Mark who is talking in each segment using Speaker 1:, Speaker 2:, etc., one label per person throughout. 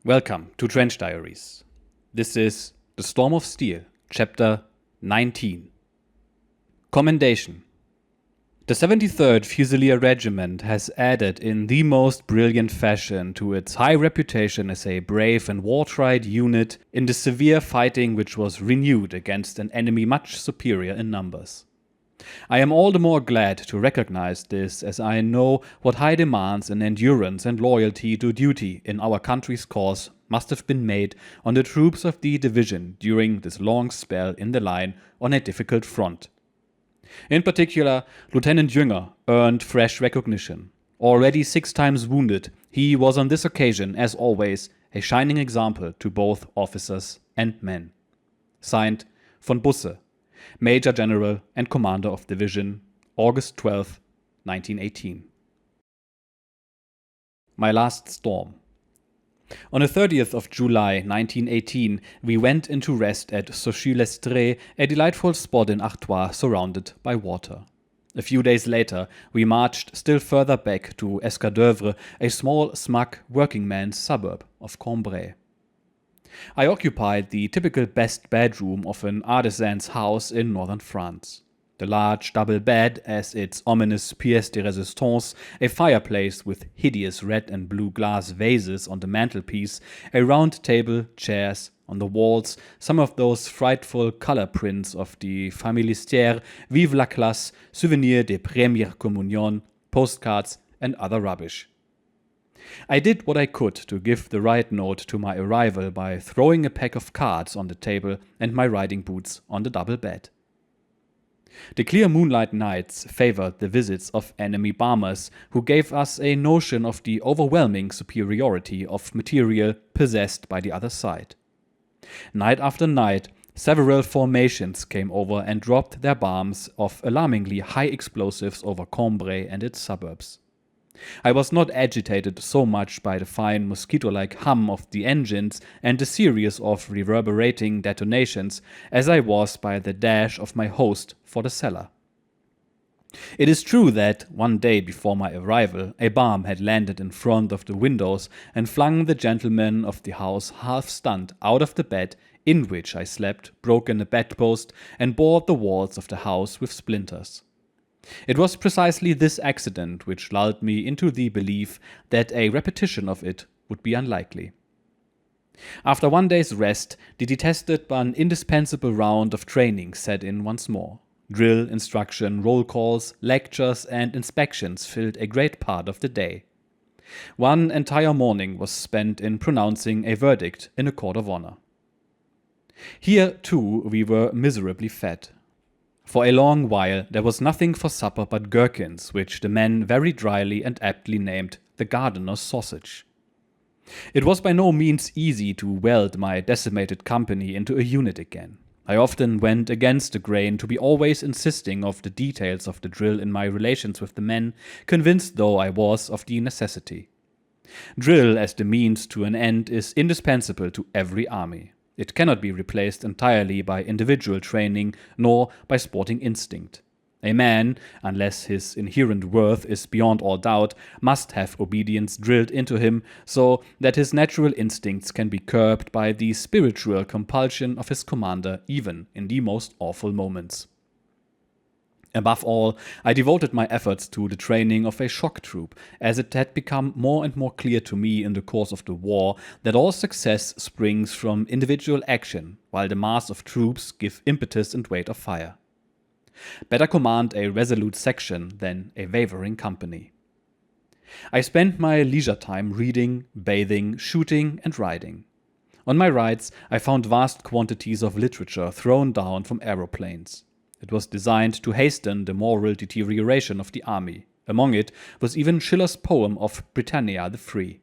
Speaker 1: Welcome to Trench Diaries. This is The Storm of Steel, Chapter 19. Commendation. The 73rd Fusilier Regiment has added in the most brilliant fashion to its high reputation as a brave and war-tried unit in the severe fighting which was renewed against an enemy much superior in numbers. I am all the more glad to recognize this, as I know what high demands in endurance and loyalty to duty in our country's cause must have been made on the troops of the division during this long spell in the line on a difficult front. In particular, Lieutenant Jünger earned fresh recognition. Already 6 times wounded, he was on this occasion, as always, a shining example to both officers and men. Signed, von Busse, Major General and Commander of Division, August 12, 1918. My last storm. On the 30th of July 1918, we went into rest at Sauchy-l'Estrée, a delightful spot in Artois surrounded by water. A few days later, we marched still further back to Escadœuvre, a small, smug, working-man's suburb of Cambrai. I occupied the typical best bedroom of an artisan's house in northern France. The large double bed as its ominous pièce de résistance, a fireplace with hideous red and blue glass vases on the mantelpiece, a round table, chairs, on the walls, some of those frightful color prints of the Familistière, Vive la classe, Souvenir des Premières Communions, postcards, and other rubbish. I did what I could to give the right note to my arrival by throwing a pack of cards on the table and my riding boots on the double bed. The clear moonlight nights favored the visits of enemy bombers, who gave us a notion of the overwhelming superiority of material possessed by the other side. Night after night, several formations came over and dropped their bombs of alarmingly high explosives over Cambrai and its suburbs. I was not agitated so much by the fine mosquito-like hum of the engines and the series of reverberating detonations as I was by the dash of my host for the cellar. It is true that, one day before my arrival, a bomb had landed in front of the windows and flung the gentleman of the house half-stunned out of the bed in which I slept, broken a bedpost, and bored the walls of the house with splinters. It was precisely this accident which lulled me into the belief that a repetition of it would be unlikely. After one day's rest, the detested but indispensable round of training set in once more. Drill, instruction, roll calls, lectures, and inspections filled a great part of the day. One entire morning was spent in pronouncing a verdict in a court of honor. Here, too, we were miserably fed. For a long while there was nothing for supper but gherkins, which the men very dryly and aptly named the gardener's sausage. It was by no means easy to weld my decimated company into a unit again. I often went against the grain to be always insisting of the details of the drill in my relations with the men, convinced though I was of the necessity. Drill as the means to an end is indispensable to every army. It cannot be replaced entirely by individual training, nor by sporting instinct. A man, unless his inherent worth is beyond all doubt, must have obedience drilled into him, so that his natural instincts can be curbed by the spiritual compulsion of his commander even in the most awful moments. Above all, I devoted my efforts to the training of a shock troop, as it had become more and more clear to me in the course of the war that all success springs from individual action, while the mass of troops give impetus and weight of fire. Better command a resolute section than a wavering company. I spent my leisure time reading, bathing, shooting, and riding. On my rides, I found vast quantities of literature thrown down from aeroplanes. It was designed to hasten the moral deterioration of the army. Among it was even Schiller's poem of Britannia the Free.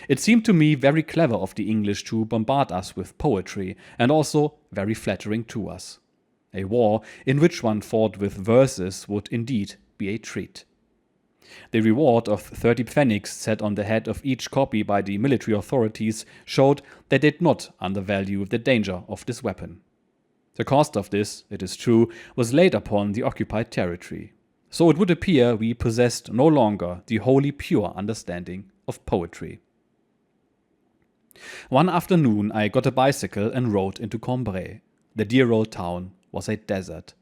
Speaker 1: It seemed to me very clever of the English to bombard us with poetry, and also very flattering to us. A war in which one fought with verses would indeed be a treat. The reward of 30 pfennigs set on the head of each copy by the military authorities showed they did not undervalue the danger of this weapon. The cost of this, it is true, was laid upon the occupied territory. So it would appear we possessed no longer the wholly pure understanding of poetry. One afternoon I got a bicycle and rode into Cambrai. The dear old town was a desert.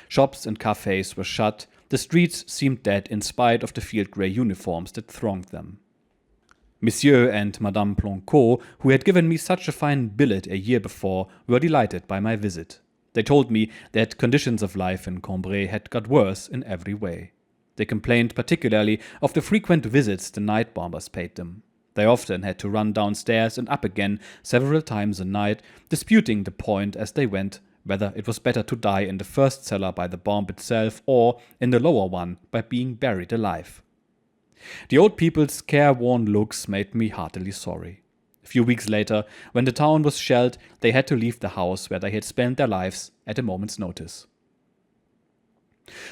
Speaker 1: Shops and cafes were shut, the streets seemed dead in spite of the field grey uniforms that thronged them. Monsieur and Madame Planquot, who had given me such a fine billet a year before, were delighted by my visit. They told me that conditions of life in Cambrai had got worse in every way. They complained particularly of the frequent visits the night bombers paid them. They often had to run downstairs and up again several times a night, disputing the point as they went, whether it was better to die in the first cellar by the bomb itself or in the lower one by being buried alive. The old people's careworn looks made me heartily sorry. A few weeks later, when the town was shelled, they had to leave the house where they had spent their lives at a moment's notice.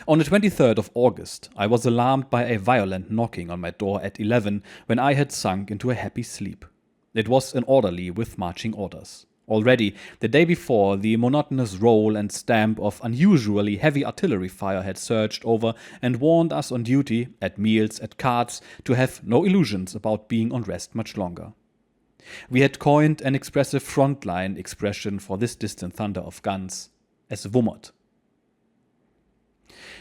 Speaker 1: On the 23rd of August, I was alarmed by a violent knocking on my door at 11 when I had sunk into a happy sleep. It was an orderly with marching orders. Already, the day before, the monotonous roll and stamp of unusually heavy artillery fire had surged over and warned us on duty, at meals, at cards, to have no illusions about being on rest much longer. We had coined an expressive frontline expression for this distant thunder of guns as wummert.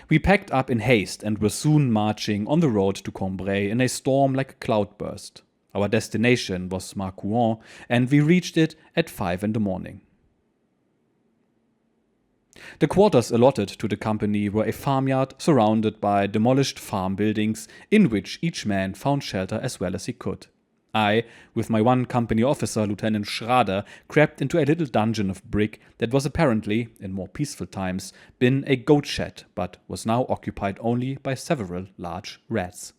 Speaker 1: We packed up in haste and were soon marching on the road to Cambrai in a storm like a cloudburst. Our destination was Marcouen, and we reached it at 5 in the morning. The quarters allotted to the company were a farmyard surrounded by demolished farm buildings in which each man found shelter as well as he could. I, with my one company officer, Lieutenant Schrader, crept into a little dungeon of brick that was apparently, in more peaceful times, been a goat shed, but was now occupied only by several large rats.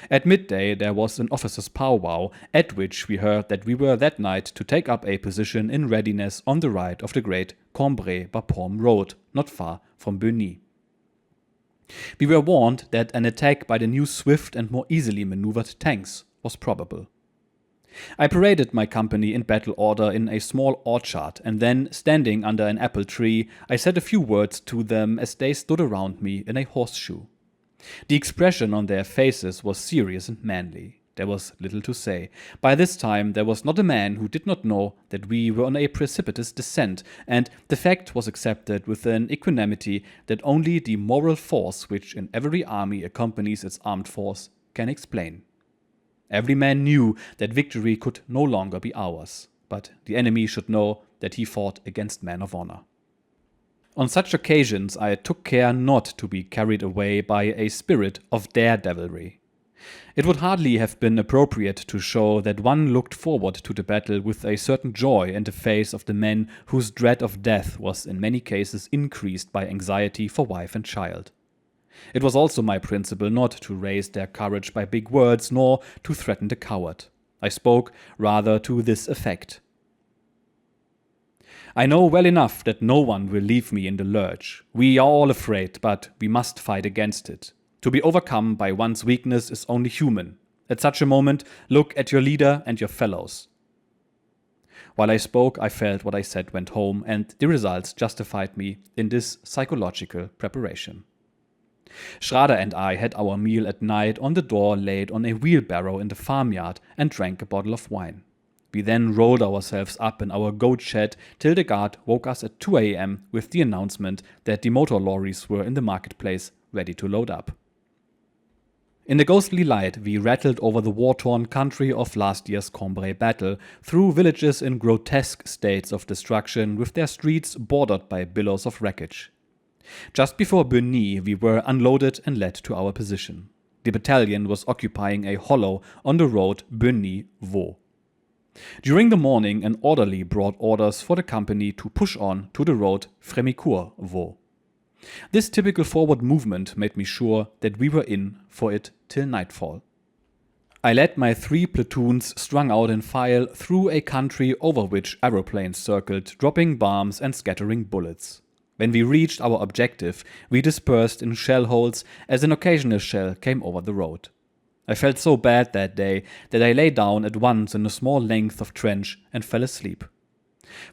Speaker 1: At midday there was an officers' powwow, at which we heard that we were that night to take up a position in readiness on the right of the great Cambrai-Bapaume road, not far from Berny. We were warned that an attack by the new swift and more easily maneuvered tanks was probable. I paraded my company in battle order in a small orchard, and then, standing under an apple tree, I said a few words to them as they stood around me in a horseshoe. The expression on their faces was serious and manly. There was little to say. By this time there was not a man who did not know that we were on a precipitous descent, and the fact was accepted with an equanimity that only the moral force which in every army accompanies its armed force can explain. Every man knew that victory could no longer be ours, but the enemy should know that he fought against men of honor. On such occasions I took care not to be carried away by a spirit of daredevilry. It would hardly have been appropriate to show that one looked forward to the battle with a certain joy in the face of the men whose dread of death was in many cases increased by anxiety for wife and child. It was also my principle not to raise their courage by big words, nor to threaten the coward. I spoke rather to this effect: I know well enough that no one will leave me in the lurch. We are all afraid, but we must fight against it. To be overcome by one's weakness is only human. At such a moment, look at your leader and your fellows. While I spoke, I felt what I said went home, and the results justified me in this psychological preparation. Schrader and I had our meal at night on the door laid on a wheelbarrow in the farmyard and drank a bottle of wine. We then rolled ourselves up in our goat shed till the guard woke us at 2 a.m. with the announcement that the motor lorries were in the marketplace ready to load up. In the ghostly light, we rattled over the war-torn country of last year's Cambrai battle, through villages in grotesque states of destruction with their streets bordered by billows of wreckage. Just before Berny, we were unloaded and led to our position. The battalion was occupying a hollow on the road Berny-Vaux. During the morning, an orderly brought orders for the company to push on to the road Frémicourt-Vaux. This typical forward movement made me sure that we were in for it till nightfall. I led my 3 platoons strung out in file through a country over which aeroplanes circled, dropping bombs and scattering bullets. When we reached our objective, we dispersed in shell holes as an occasional shell came over the road. I felt so bad that day that I lay down at once in a small length of trench and fell asleep.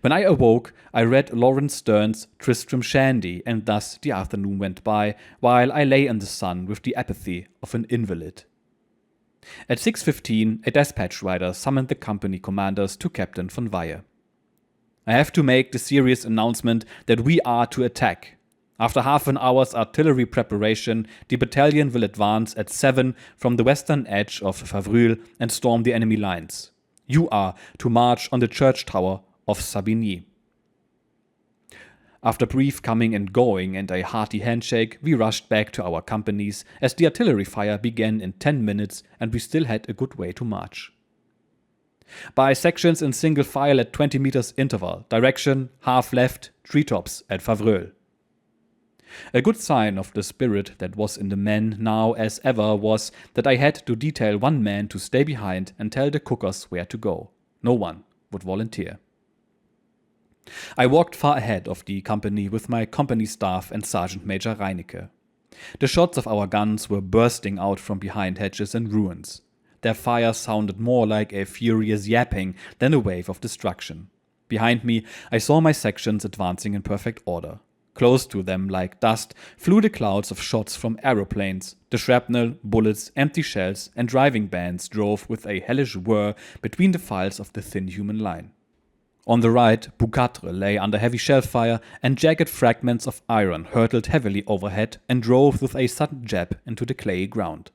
Speaker 1: When I awoke, I read Laurence Sterne's Tristram Shandy, and thus the afternoon went by, while I lay in the sun with the apathy of an invalid. At 6:15, a dispatch rider summoned the company commanders to Captain von Weyer. "I have to make the serious announcement that we are to attack. After half an hour's artillery preparation, the battalion will advance at 7 from the western edge of Favrul and storm the enemy lines. You are to march on the church tower of Savigny." After brief coming and going and a hearty handshake, we rushed back to our companies as the artillery fire began in 10 minutes and we still had a good way to march. By sections in single file at 20 meters interval, direction half left, treetops at Favrul. A good sign of the spirit that was in the men now as ever was that I had to detail one man to stay behind and tell the cookers where to go. No one would volunteer. I walked far ahead of the company with my company staff and Sergeant Major Reinecke. The shots of our guns were bursting out from behind hedges and ruins. Their fire sounded more like a furious yapping than a wave of destruction. Behind me, I saw my sections advancing in perfect order. Close to them, like dust, flew the clouds of shots from aeroplanes. The shrapnel, bullets, empty shells, and driving bands drove with a hellish whir between the files of the thin human line. On the right, Boucatre lay under heavy shell fire, and jagged fragments of iron hurtled heavily overhead and drove with a sudden jab into the clayey ground.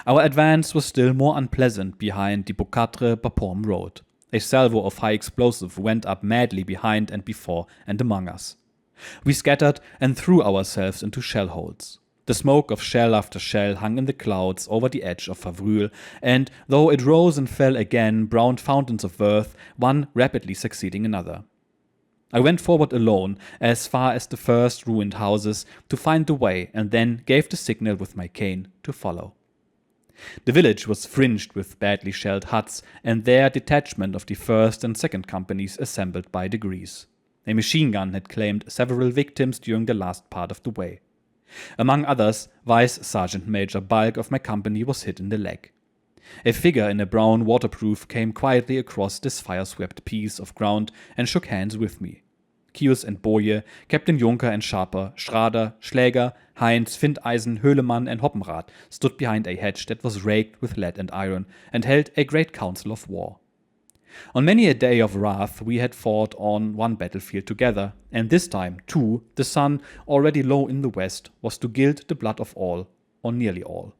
Speaker 1: Our advance was still more unpleasant behind the Boucatre-Bapaume road. A salvo of high explosive went up madly behind and before and among us. We scattered and threw ourselves into shell holes. The smoke of shell after shell hung in the clouds over the edge of Favrul, and though it rose and fell again, brown fountains of earth, one rapidly succeeding another. I went forward alone, as far as the first ruined houses, to find the way, and then gave the signal with my cane to follow. The village was fringed with badly shelled huts, and there detachment of the 1st and 2nd companies assembled by degrees. A machine gun had claimed several victims during the last part of the way. Among others, Vice Sergeant Major Balk of my company was hit in the leg. A figure in a brown waterproof came quietly across this fire-swept piece of ground and shook hands with me. Kius and Boje, Captain Juncker and Schaper, Schrader, Schläger, Heinz, Findeisen, Höhlemann and Hoppenrath stood behind a hedge that was raked with lead and iron and held a great council of war. On many a day of wrath we had fought on one battlefield together, and this time, too, the sun, already low in the west, was to gild the blood of all, or nearly all.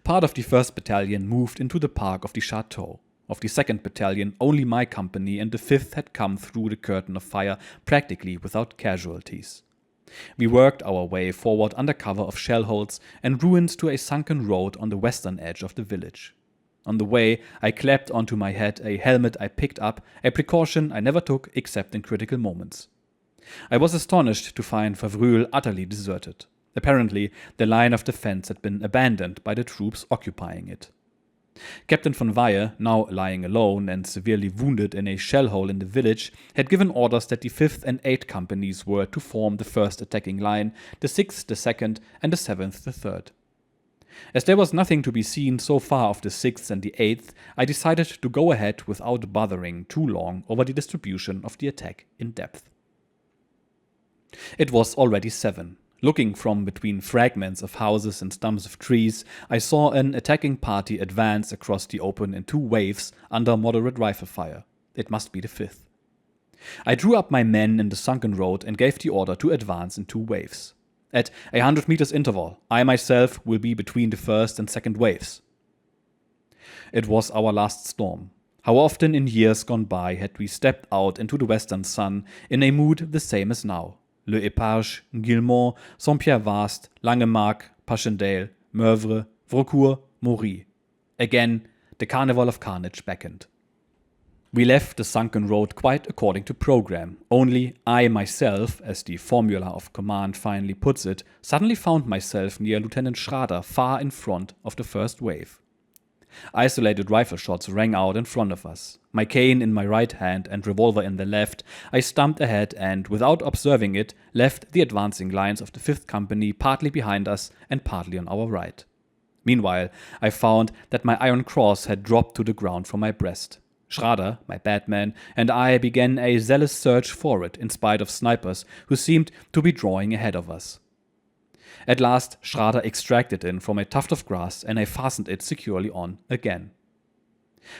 Speaker 1: Part of the 1st Battalion moved into the park of the Chateau. Of the 2nd Battalion, only my company and the 5th had come through the curtain of fire practically without casualties. We worked our way forward under cover of shell holes and ruins to a sunken road on the western edge of the village. On the way, I clapped onto my head a helmet I picked up, a precaution I never took except in critical moments. I was astonished to find Favrul utterly deserted. Apparently, the line of defense had been abandoned by the troops occupying it. Captain von Weyer, now lying alone and severely wounded in a shell hole in the village, had given orders that the 5th and 8th companies were to form the 1st attacking line, the 6th the 2nd, and the 7th the 3rd. As there was nothing to be seen so far of the 6th and the 8th, I decided to go ahead without bothering too long over the distribution of the attack in depth. It was already 7. Looking from between fragments of houses and stumps of trees, I saw an attacking party advance across the open in 2 waves under moderate rifle fire. It must be the 5th. I drew up my men in the sunken road and gave the order to advance in 2 waves. At 100 meters interval, I myself will be between the 1st and 2nd waves. It was our last storm. How often in years gone by had we stepped out into the western sun in a mood the same as now. Le Éparge, Guillemont, Saint-Pierre-Vaast, Langemarck, Passchendaele, Meuvre, Vaucourt, Maury. Again, the carnival of carnage beckoned. We left the sunken road quite according to program, only I myself, as the formula of command finally puts it, suddenly found myself near Lieutenant Schrader far in front of the 1st wave. Isolated rifle shots rang out in front of us. My cane in my right hand and revolver in the left, I stumped ahead and, without observing it, left the advancing lines of the 5th Company partly behind us and partly on our right. Meanwhile, I found that my iron cross had dropped to the ground from my breast. Schrader, my bad man, and I began a zealous search for it in spite of snipers who seemed to be drawing ahead of us. At last, Schrader extracted it from a tuft of grass and I fastened it securely on again.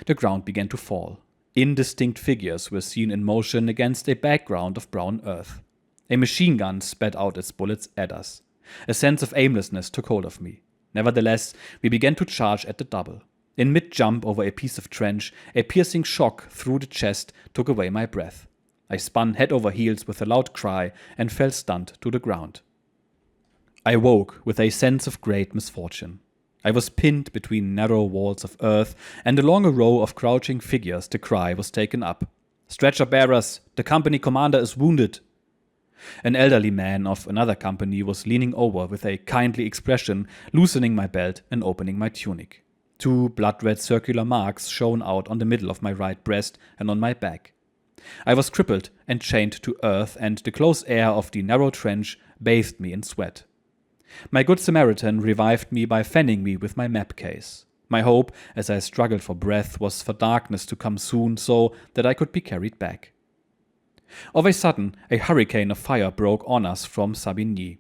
Speaker 1: The ground began to fall. Indistinct figures were seen in motion against a background of brown earth. A machine gun spat out its bullets at us. A sense of aimlessness took hold of me. Nevertheless, we began to charge at the double. In mid-jump over a piece of trench, a piercing shock through the chest took away my breath. I spun head over heels with a loud cry and fell stunned to the ground. I woke with a sense of great misfortune. I was pinned between narrow walls of earth, and along a row of crouching figures the cry was taken up. "Stretcher bearers! The company commander is wounded!" An elderly man of another company was leaning over with a kindly expression, loosening my belt and opening my tunic. 2 blood-red circular marks shone out on the middle of my right breast and on my back. I was crippled and chained to earth, and the close air of the narrow trench bathed me in sweat. My good Samaritan revived me by fanning me with my map case. My hope, as I struggled for breath, was for darkness to come soon so that I could be carried back. Of a sudden, a hurricane of fire broke on us from Savigny.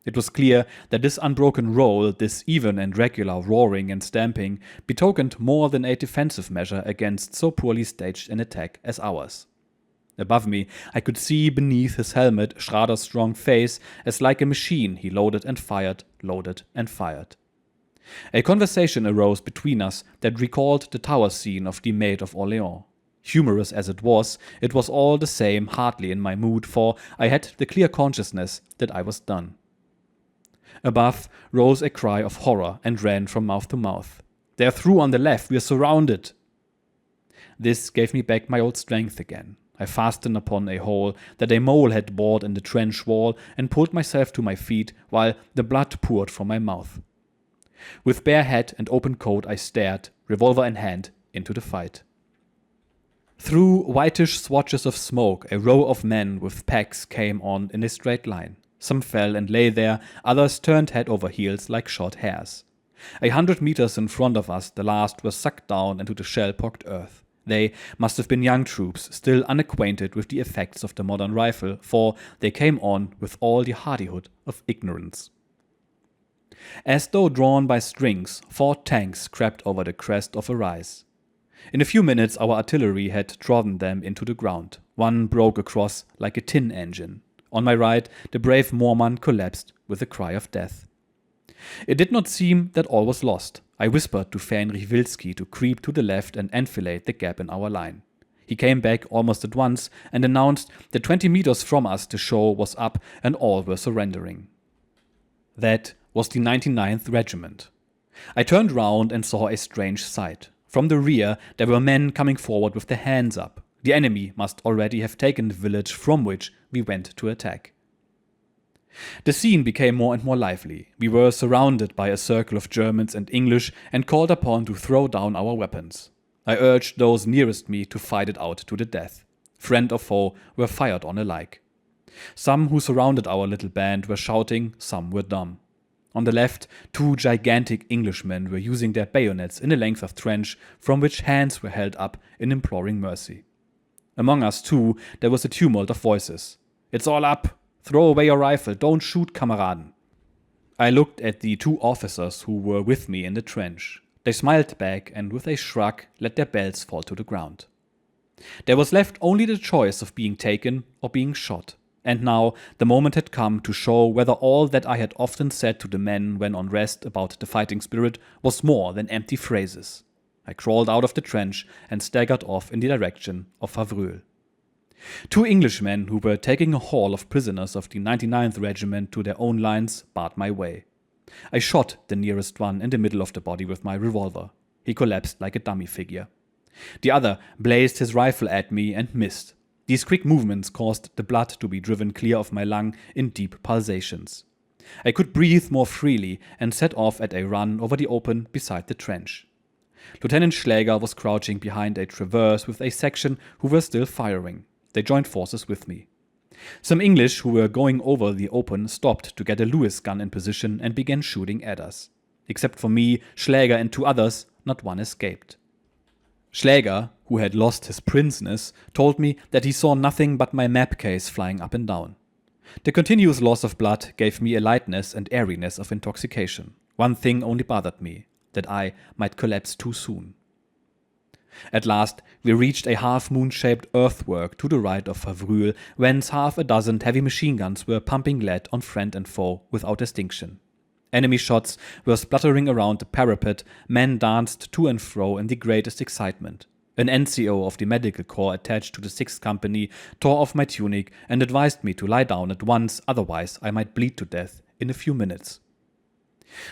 Speaker 1: It was clear that this unbroken roll, this even and regular roaring and stamping, betokened more than a defensive measure against so poorly staged an attack as ours. Above me, I could see beneath his helmet Schrader's strong face, as like a machine he loaded and fired, loaded and fired. A conversation arose between us that recalled the tower scene of the Maid of Orleans. Humorous as it was all the same hardly in my mood, for I had the clear consciousness that I was done. Above rose a cry of horror and ran from mouth to mouth. "They are through on the left, we are surrounded!" This gave me back my old strength again. I fastened upon a hole that a mole had bored in the trench wall and pulled myself to my feet while the blood poured from my mouth. With bare head and open coat I stared, revolver in hand, into the fight. Through whitish swatches of smoke, a row of men with packs came on in a straight line. Some fell and lay there, others turned head over heels like shot hares. 100 meters in front of us, the last were sucked down into the shell-pocked earth. They must have been young troops, still unacquainted with the effects of the modern rifle, for they came on with all the hardihood of ignorance. As though drawn by strings, 4 tanks crept over the crest of a rise. In a few minutes our artillery had trodden them into the ground. One broke across like a tin engine. On my right, the brave Moorman collapsed with a cry of death. It did not seem that all was lost. I whispered to Fähnrich Wilski to creep to the left and enfilade the gap in our line. He came back almost at once and announced that 20 meters from us the show was up and all were surrendering. That was the 99th Regiment. I turned round and saw a strange sight. From the rear there were men coming forward with their hands up. The enemy must already have taken the village from which we went to attack. The scene became more and more lively. We were surrounded by a circle of Germans and English and called upon to throw down our weapons. I urged those nearest me to fight it out to the death. Friend or foe were fired on alike. Some who surrounded our little band were shouting, some were dumb. On the left, 2 gigantic Englishmen were using their bayonets in a length of trench from which hands were held up in imploring mercy. Among us, too, there was a tumult of voices. "It's all up! Throw away your rifle! Don't shoot, Kameraden!" I looked at the 2 officers who were with me in the trench. They smiled back and with a shrug let their belts fall to the ground. There was left only the choice of being taken or being shot. And now the moment had come to show whether all that I had often said to the men when on rest about the fighting spirit was more than empty phrases. I crawled out of the trench and staggered off in the direction of Favreux. 2 Englishmen who were taking a haul of prisoners of the 99th Regiment to their own lines barred my way. I shot the nearest one in the middle of the body with my revolver. He collapsed like a dummy figure. The other blazed his rifle at me and missed. These quick movements caused the blood to be driven clear of my lung in deep pulsations. I could breathe more freely and set off at a run over the open beside the trench. Lieutenant Schläger was crouching behind a traverse with a section who were still firing. They joined forces with me. Some English who were going over the open stopped to get a Lewis gun in position and began shooting at us. Except for me, Schläger and 2 others, not one escaped. Schläger, who had lost his princeness, told me that he saw nothing but my map case flying up and down. The continuous loss of blood gave me a lightness and airiness of intoxication. One thing only bothered me, that I might collapse too soon. At last, we reached a half-moon-shaped earthwork to the right of Favrul, whence half a dozen heavy machine guns were pumping lead on friend and foe without distinction. Enemy shots were spluttering around the parapet, men danced to and fro in the greatest excitement. An NCO of the medical corps attached to the 6th Company tore off my tunic and advised me to lie down at once, otherwise I might bleed to death in a few minutes.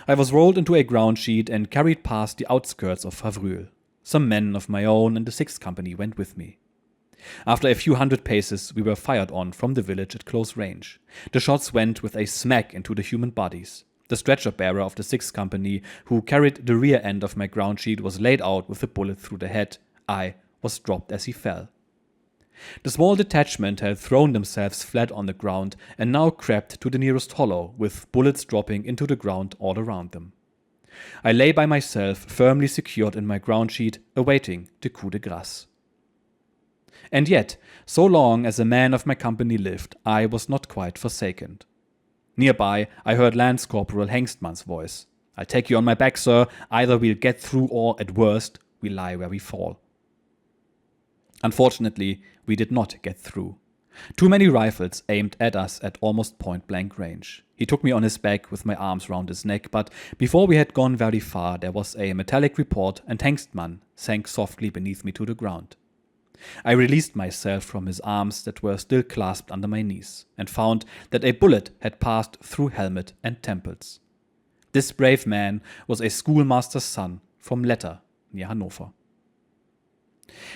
Speaker 1: I was rolled into a ground sheet and carried past the outskirts of Favrul. Some men of my own and the 6th Company went with me. After a few hundred paces, we were fired on from the village at close range. The shots went with a smack into the human bodies. The stretcher-bearer of the 6th Company, who carried the rear end of my ground sheet, was laid out with a bullet through the head. I was dropped as he fell. The small detachment had thrown themselves flat on the ground and now crept to the nearest hollow, with bullets dropping into the ground all around them. I lay by myself, firmly secured in my ground sheet, awaiting the coup de grace. And yet, so long as a man of my company lived, I was not quite forsaken. Nearby, I heard Lance Corporal Hengstmann's voice. "I'll take you on my back, sir. Either we'll get through or, at worst, we lie where we fall." Unfortunately, we did not get through. Too many rifles aimed at us at almost point-blank range. He took me on his back with my arms round his neck, but before we had gone very far, there was a metallic report and Hengstmann sank softly beneath me to the ground. I released myself from his arms that were still clasped under my knees, and found that a bullet had passed through helmet and temples. This brave man was a schoolmaster's son from Letter, near Hanover.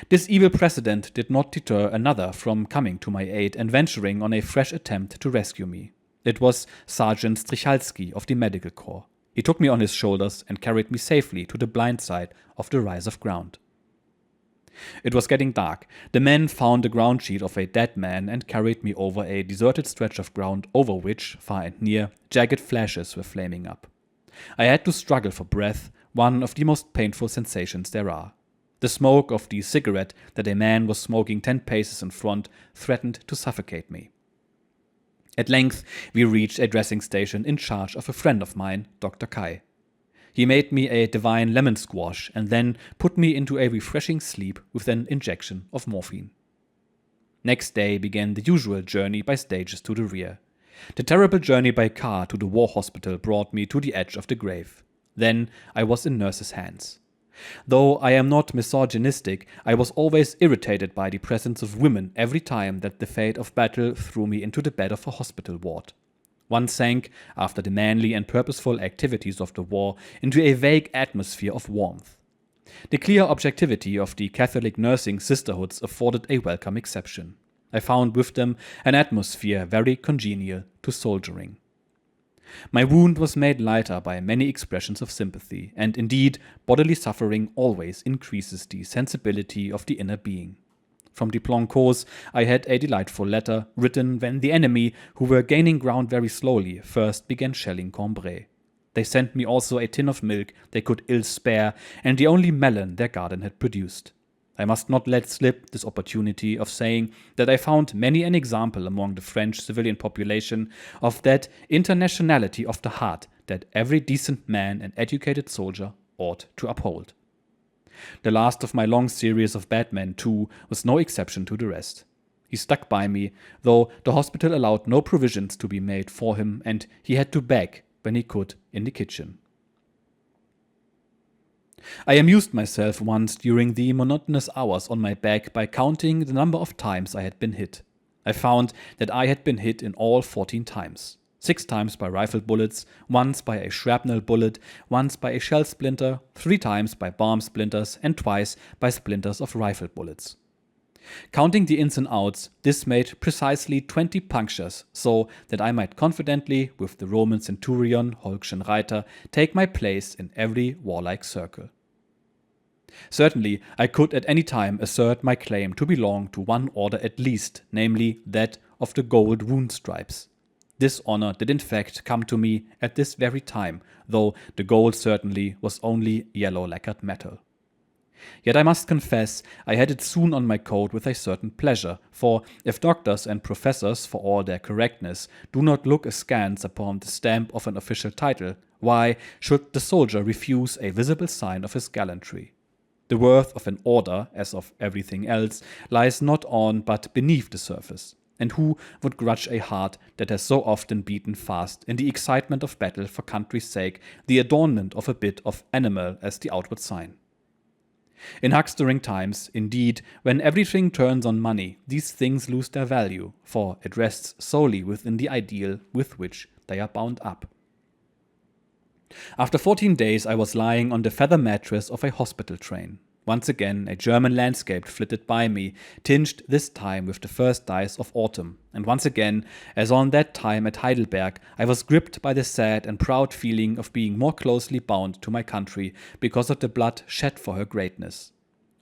Speaker 1: This evil precedent did not deter another from coming to my aid and venturing on a fresh attempt to rescue me. It was Sergeant Strichalski of the Medical Corps. He took me on his shoulders and carried me safely to the blind side of the rise of ground. It was getting dark. The men found the ground sheet of a dead man and carried me over a deserted stretch of ground over which, far and near, jagged flashes were flaming up. I had to struggle for breath, one of the most painful sensations there are. The smoke of the cigarette that a man was smoking 10 paces in front threatened to suffocate me. At length, we reached a dressing station in charge of a friend of mine, Dr. Kai. He made me a divine lemon squash and then put me into a refreshing sleep with an injection of morphine. Next day began the usual journey by stages to the rear. The terrible journey by car to the war hospital brought me to the edge of the grave. Then I was in nurses' hands. Though I am not misogynistic, I was always irritated by the presence of women every time that the fate of battle threw me into the bed of a hospital ward. One sank, after the manly and purposeful activities of the war, into a vague atmosphere of warmth. The clear objectivity of the Catholic nursing sisterhoods afforded a welcome exception. I found with them an atmosphere very congenial to soldiering. My wound was made lighter by many expressions of sympathy, and indeed, bodily suffering always increases the sensibility of the inner being. From the Blancos, I had a delightful letter written when the enemy, who were gaining ground very slowly, first began shelling Cambrai. They sent me also a tin of milk they could ill spare, and the only melon their garden had produced. I must not let slip this opportunity of saying that I found many an example among the French civilian population of that internationality of the heart that every decent man and educated soldier ought to uphold. The last of my long series of bad men, too, was no exception to the rest. He stuck by me, though the hospital allowed no provisions to be made for him, and he had to beg when he could in the kitchen. I amused myself once during the monotonous hours on my back by counting the number of times I had been hit. I found that I had been hit in all 14 times. 6 times by rifle bullets, once by a shrapnel bullet, once by a shell splinter, 3 times by bomb splinters, and twice by splinters of rifle bullets. Counting the ins and outs, this made precisely 20 punctures, so that I might confidently, with the Roman centurion Holkschen Reiter, take my place in every warlike circle. Certainly, I could at any time assert my claim to belong to one order at least, namely that of the gold wound stripes. This honor did in fact come to me at this very time, though the gold certainly was only yellow lacquered metal. Yet I must confess I had it soon on my coat with a certain pleasure, for if doctors and professors, for all their correctness, do not look askance upon the stamp of an official title, why should the soldier refuse a visible sign of his gallantry? The worth of an order, as of everything else, lies not on but beneath the surface. And who would grudge a heart that has so often beaten fast in the excitement of battle for country's sake the adornment of a bit of animal as the outward sign? In huckstering times, indeed, when everything turns on money, these things lose their value, for it rests solely within the ideal with which they are bound up. After 14 days, I was lying on the feather mattress of a hospital train. Once again, a German landscape flitted by me, tinged this time with the first dyes of autumn. And once again, as on that time at Heidelberg, I was gripped by the sad and proud feeling of being more closely bound to my country because of the blood shed for her greatness.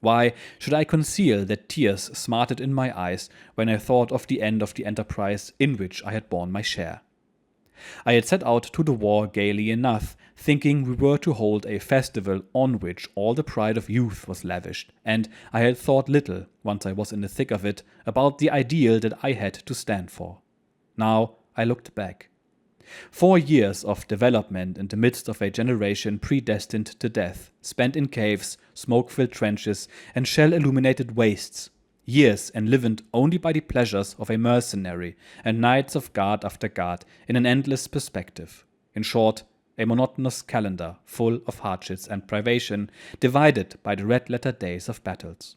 Speaker 1: Why should I conceal that tears smarted in my eyes when I thought of the end of the enterprise in which I had borne my share? I had set out to the war gaily enough, thinking we were to hold a festival on which all the pride of youth was lavished, and I had thought little, once I was in the thick of it, about the ideal that I had to stand for. Now I looked back. 4 years of development in the midst of a generation predestined to death, spent in caves, smoke-filled trenches, and shell-illuminated wastes. Years enlivened only by the pleasures of a mercenary, and nights of guard after guard in an endless perspective. In short, a monotonous calendar full of hardships and privation, divided by the red-letter days of battles.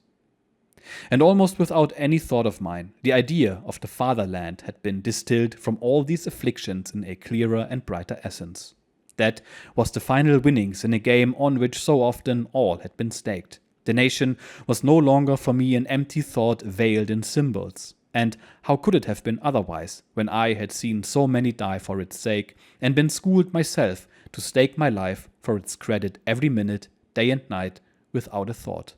Speaker 1: And almost without any thought of mine, the idea of the fatherland had been distilled from all these afflictions in a clearer and brighter essence. That was the final winnings in a game on which so often all had been staked. The nation was no longer for me an empty thought veiled in symbols. And how could it have been otherwise, when I had seen so many die for its sake, and been schooled myself to stake my life for its credit every minute, day and night, without a thought?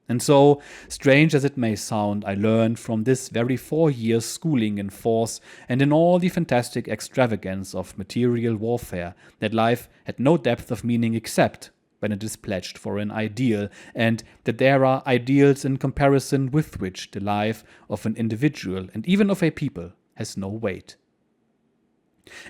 Speaker 1: And so, strange as it may sound, I learned from this very 4 years' schooling in force and in all the fantastic extravagance of material warfare that life had no depth of meaning except when it is pledged for an ideal, and that there are ideals in comparison with which the life of an individual and even of a people has no weight.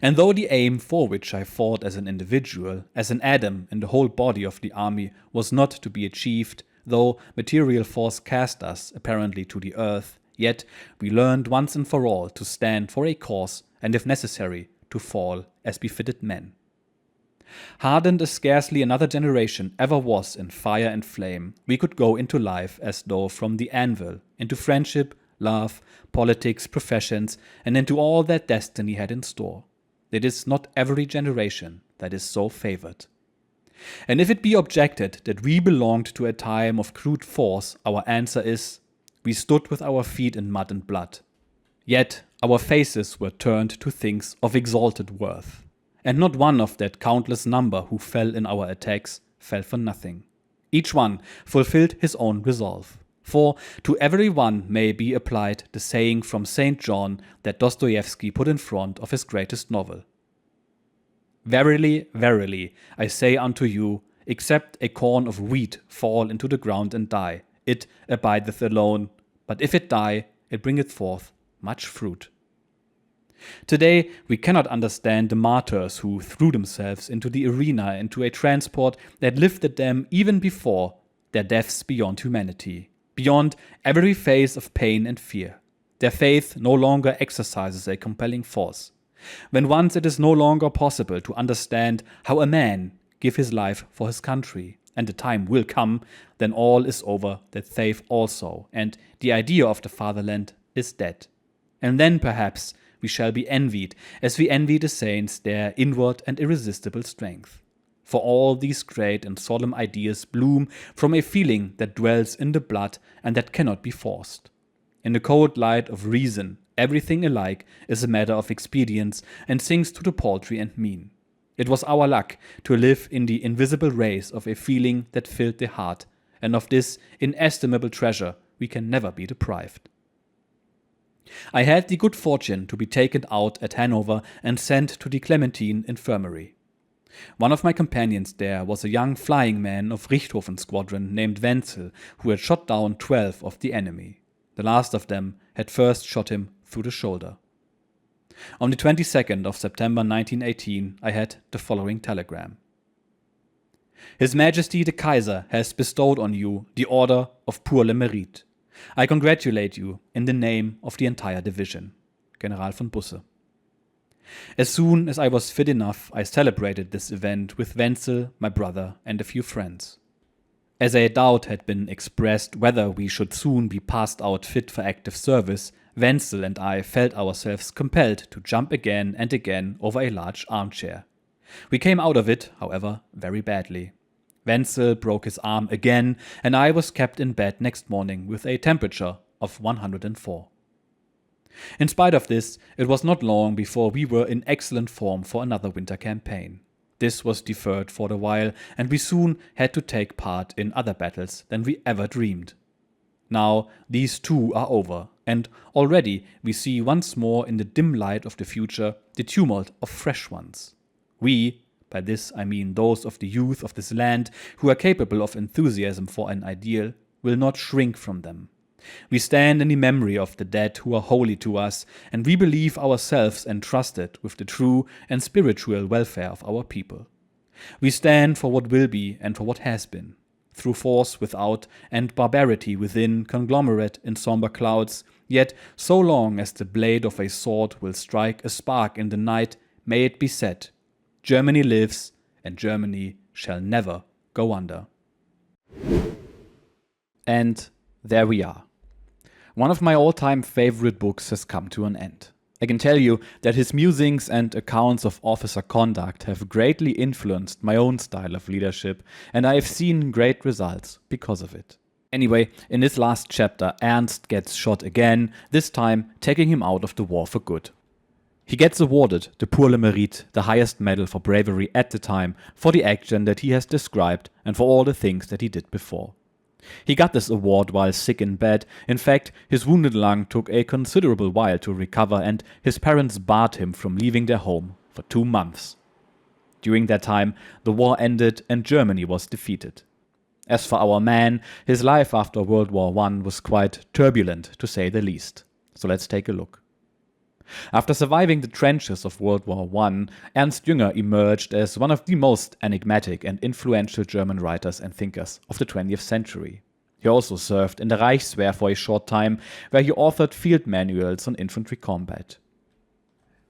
Speaker 1: And though the aim for which I fought as an individual, as an atom in the whole body of the army, was not to be achieved, though material force cast us apparently to the earth, yet we learned once and for all to stand for a cause, and if necessary, to fall as befitted men. Hardened as scarcely another generation ever was in fire and flame, we could go into life as though from the anvil, into friendship, love, politics, professions, and into all that destiny had in store. It is not every generation that is so favored. And if it be objected that we belonged to a time of crude force, our answer is, we stood with our feet in mud and blood. Yet our faces were turned to things of exalted worth. And not one of that countless number who fell in our attacks fell for nothing. Each one fulfilled his own resolve. For to every one may be applied the saying from St. John that Dostoevsky put in front of his greatest novel. Verily, verily, I say unto you, except a corn of wheat fall into the ground and die, it abideth alone, but if it die, it bringeth forth much fruit. Today, we cannot understand the martyrs who threw themselves into the arena into a transport that lifted them even before their deaths beyond humanity, beyond every phase of pain and fear. Their faith no longer exercises a compelling force. When once it is no longer possible to understand how a man give his life for his country, and the time will come, then all is over that faith also, and the idea of the fatherland is dead. And then perhaps we shall be envied, as we envy the saints their inward and irresistible strength. For all these great and solemn ideas bloom from a feeling that dwells in the blood and that cannot be forced. In the cold light of reason, everything alike is a matter of expedience and sinks to the paltry and mean. It was our luck to live in the invisible rays of a feeling that filled the heart, and of this inestimable treasure we can never be deprived. I had the good fortune to be taken out at Hanover and sent to the Clementine Infirmary. One of my companions there was a young flying man of Richthofen squadron named Wenzel, who had shot down 12 of the enemy. The last of them had first shot him through the shoulder. On the 22nd of September 1918, I had the following telegram. His Majesty the Kaiser has bestowed on you the Order of Pour le Mérite. I congratulate you in the name of the entire division. General von Busse. As soon as I was fit enough, I celebrated this event with Wenzel, my brother, and a few friends. As a doubt had been expressed whether we should soon be passed out fit for active service, Wenzel and I felt ourselves compelled to jump again and again over a large armchair. We came out of it, however, very badly. Wenzel broke his arm again, and I was kept in bed next morning with a temperature of 104. In spite of this, it was not long before we were in excellent form for another winter campaign. This was deferred for a while, and we soon had to take part in other battles than we ever dreamed. Now these too are over, and already we see once more in the dim light of the future the tumult of fresh ones. We, by this I mean those of the youth of this land who are capable of enthusiasm for an ideal, will not shrink from them. We stand in the memory of the dead who are holy to us, and we believe ourselves entrusted with the true and spiritual welfare of our people. We stand for what will be and for what has been. Through force without and barbarity within conglomerate in somber clouds, yet so long as the blade of a sword will strike a spark in the night, may it be said, Germany lives, and Germany shall never go under. And there we are. One of my all-time favorite books has come to an end. I can tell you that his musings and accounts of officer conduct have greatly influenced my own style of leadership, and I have seen great results because of it. Anyway, in this last chapter, Ernst gets shot again, this time taking him out of the war for good. He gets awarded the Pour le Mérite, the highest medal for bravery at the time, for the action that he has described and for all the things that he did before. He got this award while sick in bed. In fact, his wounded lung took a considerable while to recover, and his parents barred him from leaving their home for 2 months. During that time, the war ended and Germany was defeated. As for our man, his life after World War I was quite turbulent, to say the least. So let's take a look. After surviving the trenches of World War I, Ernst Jünger emerged as one of the most enigmatic and influential German writers and thinkers of the 20th century. He also served in the Reichswehr for a short time, where he authored field manuals on infantry combat.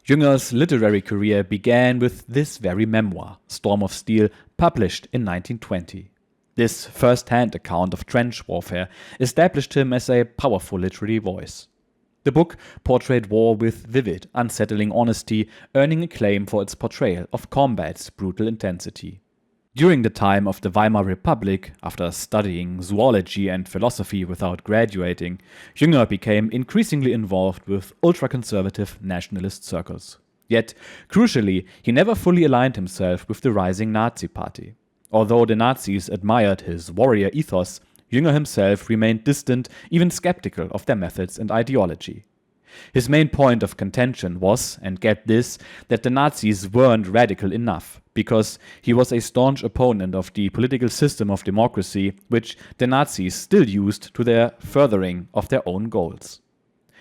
Speaker 1: Jünger's literary career began with this very memoir, Storm of Steel, published in 1920. This first-hand account of trench warfare established him as a powerful literary voice. The book portrayed war with vivid, unsettling honesty, earning acclaim for its portrayal of combat's brutal intensity. During the time of the Weimar Republic, after studying zoology and philosophy without graduating, Jünger became increasingly involved with ultra-conservative nationalist circles. Yet, crucially, he never fully aligned himself with the rising Nazi party. Although the Nazis admired his warrior ethos, Jünger himself remained distant, even skeptical of their methods and ideology. His main point of contention was, and get this, that the Nazis weren't radical enough, because he was a staunch opponent of the political system of democracy, which the Nazis still used to their furthering of their own goals.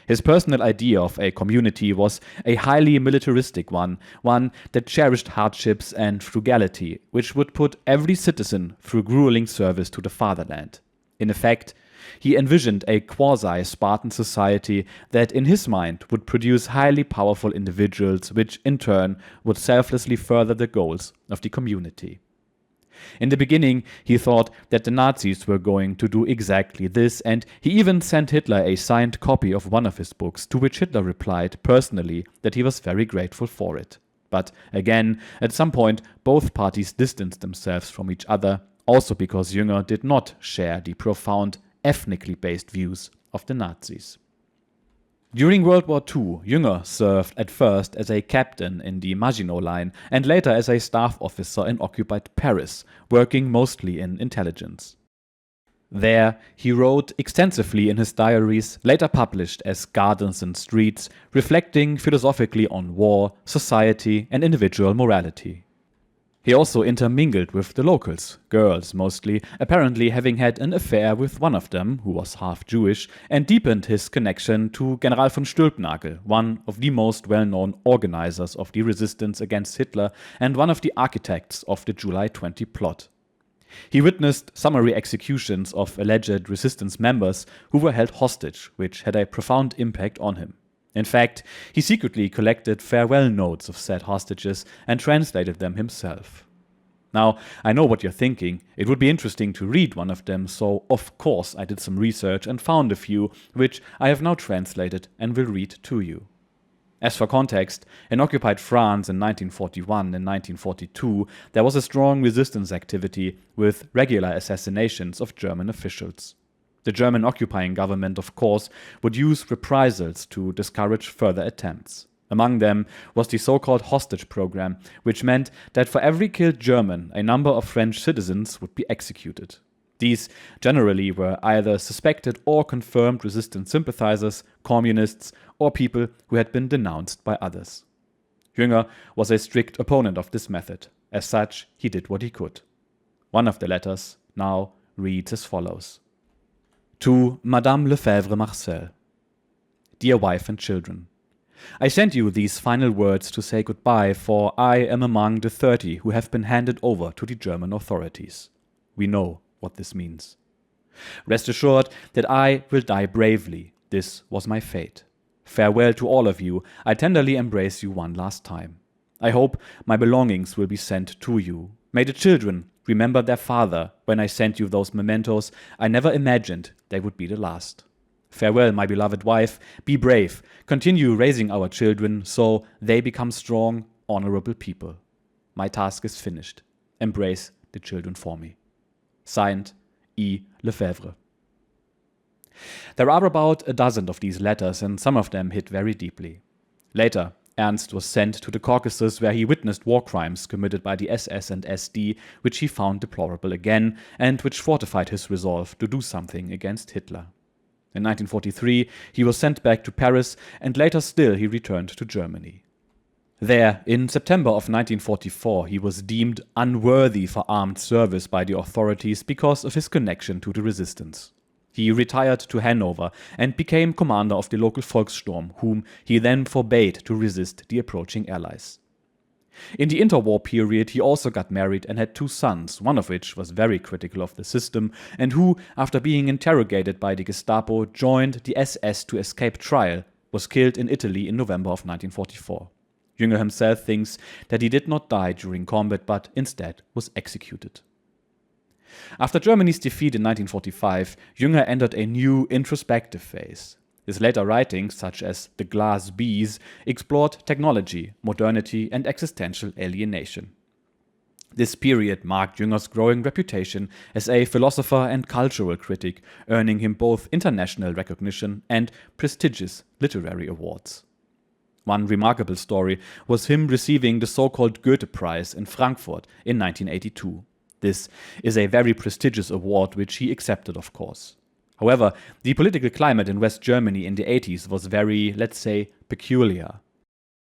Speaker 1: His personal idea of a community was a highly militaristic one that cherished hardships and frugality, which would put every citizen through grueling service to the fatherland. In effect, he envisioned a quasi-Spartan society that in his mind would produce highly powerful individuals which in turn would selflessly further the goals of the community. In the beginning, he thought that the Nazis were going to do exactly this, and he even sent Hitler a signed copy of one of his books, to which Hitler replied personally that he was very grateful for it. But again, at some point, both parties distanced themselves from each other, also because Jünger did not share the profound, ethnically based views of the Nazis. During World War II, Jünger served at first as a captain in the Maginot Line and later as a staff officer in occupied Paris, working mostly in intelligence. There, he wrote extensively in his diaries, later published as Gardens and Streets, reflecting philosophically on war, society, and individual morality. He also intermingled with the locals, girls mostly, apparently having had an affair with one of them, who was half Jewish, and deepened his connection to General von Stülpnagel, one of the most well-known organizers of the resistance against Hitler and one of the architects of the July 20 plot. He witnessed summary executions of alleged resistance members who were held hostage, which had a profound impact on him. In fact, he secretly collected farewell notes of said hostages and translated them himself. Now, I know what you're thinking. It would be interesting to read one of them, so of course I did some research and found a few, which I have now translated and will read to you. As for context, in occupied France in 1941 and 1942, there was a strong resistance activity with regular assassinations of German officials. The German occupying government, of course, would use reprisals to discourage further attempts. Among them was the so-called hostage program, which meant that for every killed German, a number of French citizens would be executed. These generally were either suspected or confirmed resistance sympathizers, communists, or people who had been denounced by others. Jünger was a strict opponent of this method. As such, he did what he could. One of the letters now reads as follows. To Madame Lefebvre Marcel. Dear wife and children, I send you these final words to say goodbye, for I am among the 30 who have been handed over to the German authorities. We know what this means. Rest assured that I will die bravely. This was my fate. Farewell to all of you. I tenderly embrace you one last time. I hope my belongings will be sent to you. May the children remember their father. When I sent you those mementos, I never imagined they would be the last. Farewell, my beloved wife. Be brave. Continue raising our children so they become strong, honorable people. My task is finished. Embrace the children for me. Signed, E. Lefebvre. There are about a dozen of these letters, and some of them hit very deeply. Later, Ernst was sent to the Caucasus, where he witnessed war crimes committed by the SS and SD, which he found deplorable again, and which fortified his resolve to do something against Hitler. In 1943, he was sent back to Paris, and later still he returned to Germany. There, in September of 1944, he was deemed unworthy for armed service by the authorities because of his connection to the resistance. He retired to Hanover and became commander of the local Volkssturm, whom he then forbade to resist the approaching Allies. In the interwar period, he also got married and had 2 sons, one of which was very critical of the system, and who, after being interrogated by the Gestapo, joined the SS to escape trial, was killed in Italy in November of 1944. Jünger himself thinks that he did not die during combat, but instead was executed. After Germany's defeat in 1945, Jünger entered a new introspective phase. His later writings, such as The Glass Bees, explored technology, modernity, and existential alienation. This period marked Jünger's growing reputation as a philosopher and cultural critic, earning him both international recognition and prestigious literary awards. One remarkable story was him receiving the so-called Goethe Prize in Frankfurt in 1982. This is a very prestigious award which he accepted, of course. However, the political climate in West Germany in the 80s was very, let's say, peculiar.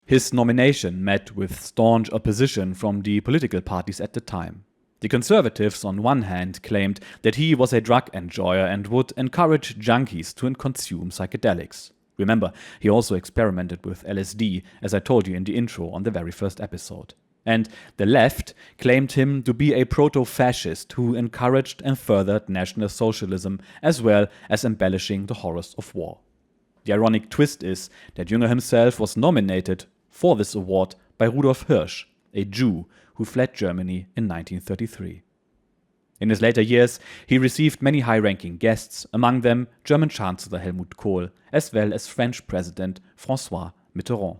Speaker 1: His nomination met with staunch opposition from the political parties at the time. The conservatives, on one hand, claimed that he was a drug enjoyer and would encourage junkies to consume psychedelics. Remember, he also experimented with LSD, as I told you in the intro on the very first episode. And the left claimed him to be a proto-fascist who encouraged and furthered National Socialism, as well as embellishing the horrors of war. The ironic twist is that Jünger himself was nominated for this award by Rudolf Hirsch, a Jew who fled Germany in 1933. In his later years, he received many high-ranking guests, among them German Chancellor Helmut Kohl, as well as French President François Mitterrand.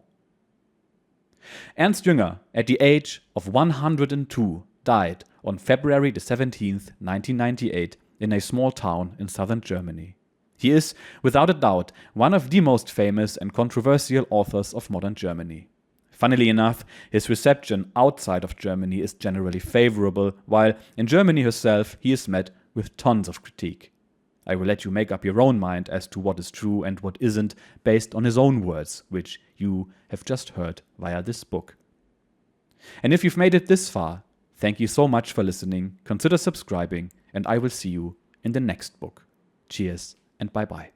Speaker 1: Ernst Jünger, at the age of 102, died on February 17, 1998, in a small town in southern Germany. He is, without a doubt, one of the most famous and controversial authors of modern Germany. Funnily enough, his reception outside of Germany is generally favorable, while in Germany herself he is met with tons of critique. I will let you make up your own mind as to what is true and what isn't, based on his own words, which you have just heard via this book. And if you've made it this far, Thank you so much for listening. Consider subscribing, and I will see you in the next book. Cheers and bye-bye.